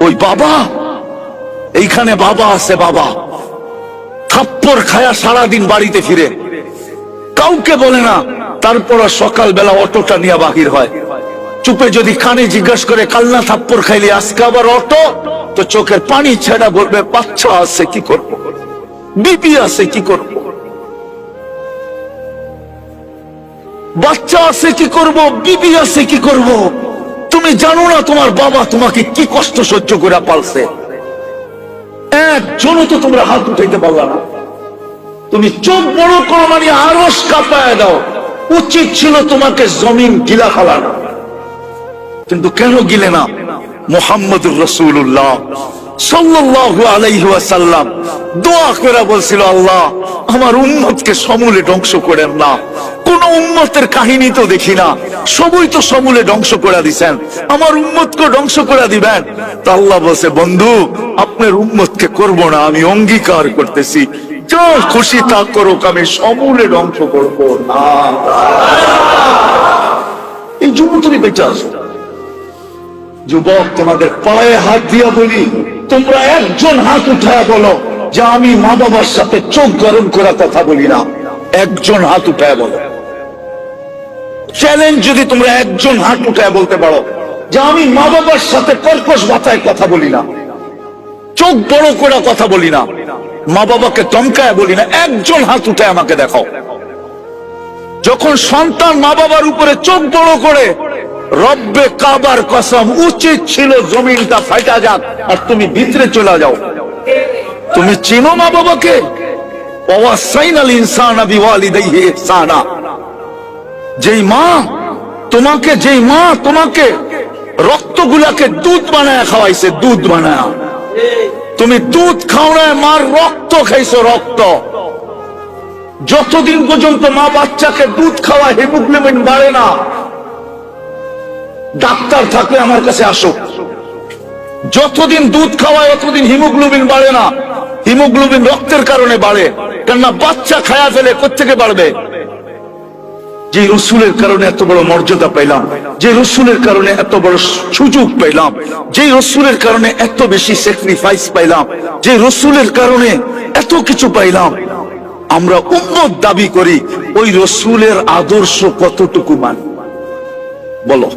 ওই বাবা, এইখানে বাবা আছে, বাবা থাপ্পড় খায়া সারাদিন বাড়িতে ফিরে, কাউকে বলে না। তারপর সকালবেলা অটোটা নিয়ে বাহির হয়, চুপে যদি কানে জিজ্ঞাসা করে কালনা থাপ্পড় খাইলে আজকে আবার অটো, তো চোখের পানি ছেড়া বলবে বাচ্চা আছে কি করবো, বিপি আছে কি করবো, বাচ্চা আছে কি করব, বিবি আছে কি করব। তুমি জানো না তোমার বাবা তোমাকে কি কষ্ট সহ্য করে পালছে। একজনও তো তোমরা হাত উঠাইতে পারলা না। তুমি চোখ বড় করো মানে আরশ কাঁপায় দাও। উচিত ছিল তোমাকে জমিন গিলা ফেলানো, কিন্তু কেন গিলে না? মুহাম্মদুর রাসূলুল্লাহ সাল্লাল্লাহু আলাইহি ওয়াসাল্লাম দোয়া করে বলছিল, আল্লাহ আমার উম্মতকে সমূলে ধ্বংস করেন না। কোন উম্মতের কাহিনী তো দেখি না, সবই তো সমূলে ধ্বংস করে দিছেন, আমার উম্মতকে ধ্বংস করে দিবেন। তা আল্লাহ বলছে, বন্ধু আপনার উম্মতকে করব না, আমি অঙ্গীকার করতেছি, যা খুশি তা করুক, আমি সমূলে ধ্বংস করবো না। এই জন্য তুমি বেঁচে আসো। যুবক, তোমাদের পায়ে হাত দিয়া বলি, তোমরা একজন হাত উঠায় বলো যে আমি মা বাবার সাথে চোখ গরম করে কথা বলি না। একজন হাত উঠায় বলো, চ্যালেঞ্জ যদি তোমরা একজন হাত উঠায় বলতে পারো যে আমি মা বাবার সাথে কর্কশ ভাষায় কথা বলি না, চোখ বড় করে কথা বলি না, মা বাবাকে ধমকায় বলি না, একজন হাত উঠায় আমাকে দেখাও। যখন সন্তান মা বাবার উপরে চোখ বড় করে, রব্বে কাবার কসম, উচিত ছিল জমিনটা ফাটা যাক আর তুমি ভিতরে চলে যাও। তুমি চিনো মা বাবাকে? ওয়াসাইনাল ইনসানা বিওয়ালিদাইহি ইহসানা। যেই মা তোমাকে রক্তগুলাকে দুধ বানায় খাওয়াইছে, দুধ বানায়, তুমি দুধ খাও না, মার রক্ত খাইছো, রক্ত। যতদিন পর্যন্ত মা বাচ্চাকে দুধ খাওয়া হিমোগ্লোবিন বাড়ে না, ডাক্তার থাকলে আমার কাছে আসো, যতদিন দুধ খাওয়ায় ততদিন হিমোগ্লোবিন বাড়ে না। হিমোগ্লোবিন রক্তের কারণে বাড়ে, কেননা বাচ্চা খায়া ফেলে, কোত্থেকে বাড়বে? যে রসুলের কারণে এত বড় মর্যাদা পাইলাম, যে রসুলের কারণে এত বড় সুযোগ পাইলাম, যে রসুলের কারণে এত বেশি স্যাক্রিফাইস পাইলাম, যে রসুলের কারণে এত কিছু পাইলাম, আমরা উম্মত দাবি করি, ওই রসুলের আদর্শ কতটুকু মানি বলো?